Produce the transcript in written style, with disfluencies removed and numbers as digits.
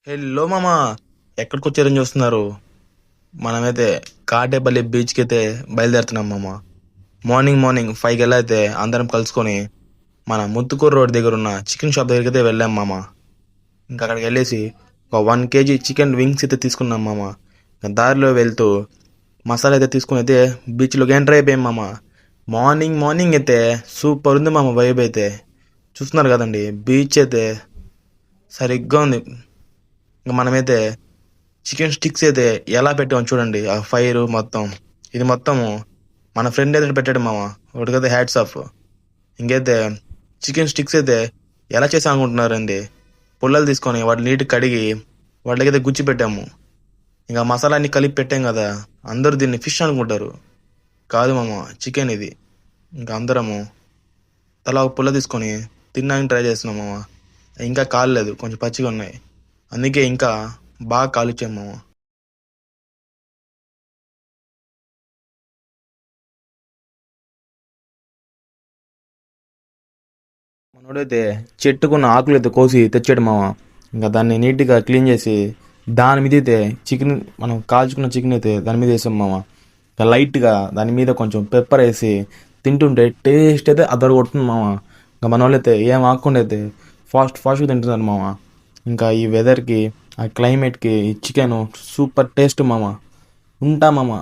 Hello మామా, ఎక్కడికి వచ్చారని చూస్తున్నారు? మనమైతే కాటేపల్లి బీచ్కి అయితే బయలుదేరుతున్నాం మామ. మార్నింగ్ మార్నింగ్ 5 అయితే అందరం కలుసుకొని మన ముత్తుకూరు రోడ్ దగ్గర ఉన్న చికెన్ షాప్ దగ్గరికి అయితే వెళ్ళాం మామ. ఇంకా అక్కడికి వెళ్ళేసి ఒక 1 kg చికెన్ వింగ్స్ అయితే తీసుకున్నాం మామ. ఇంకా దారిలో వెళ్తూ మసాలా అయితే తీసుకుని అయితే బీచ్లోకి ఎంటర్ అయిపోయాం మామ. మార్నింగ్ మార్నింగ్ అయితే సూపర్ ఉంది మామ, వైబ్ అయితే చూస్తున్నారు కదండి. బీచ్ అయితే సరిగ్గా ఉంది. ఇంకా మనమైతే చికెన్ స్టిక్స్ అయితే ఎలా పెట్టామో చూడండి. ఆ ఫైర్ మొత్తం ఇది మొత్తము మన ఫ్రెండ్ అయితే పెట్టాడు మామ. వాడికైతే హ్యాట్స్ ఆఫ్. ఇంకైతే చికెన్ స్టిక్స్ అయితే ఎలా చేసాం అనుకుంటున్నారండి? పుల్లలు తీసుకొని వాటిని నీట్గా కడిగి వాటికైతే గుచ్చి పెట్టాము. ఇంకా మసాలా అన్ని కలిపి పెట్టాం కదా, అందరూ దీన్ని ఫిష్ అనుకుంటారు. కాదు మామ, చికెన్ ఇది. ఇంకా అందరము తలా ఒక పుల్ల తీసుకొని తినడానికి ట్రై చేస్తున్నాం మామ. ఇంకా కాలేదు, కొంచెం పచ్చిగా ఉన్నాయి. అందుకే ఇంకా బాగా కాలుచ్చాం మామ. మనోడైతే చెట్టుకున్న ఆకులు అయితే కోసి తెచ్చాడు మామ. ఇంకా దాన్ని నీట్గా క్లీన్ చేసి దాని మీద అయితే చికెన్, మనం కాల్చుకున్న చికెన్ అయితే దాని మీద వేసాం మామ. ఇంకా లైట్గా దాని మీద కొంచెం పెప్పర్ వేసి తింటుంటే టేస్ట్ అయితే అదరు కొడుతుంది మామ. ఇంకా మన వాళ్ళైతే ఏం ఆకుండా అయితే ఫాస్ట్గా తింటున్నారు మామ. ఇంకా ఈ వెదర్కి, ఆ క్లైమేట్కి ఈ చికెన్ సూపర్ టేస్ట్ మామ. ఉంటా మామ.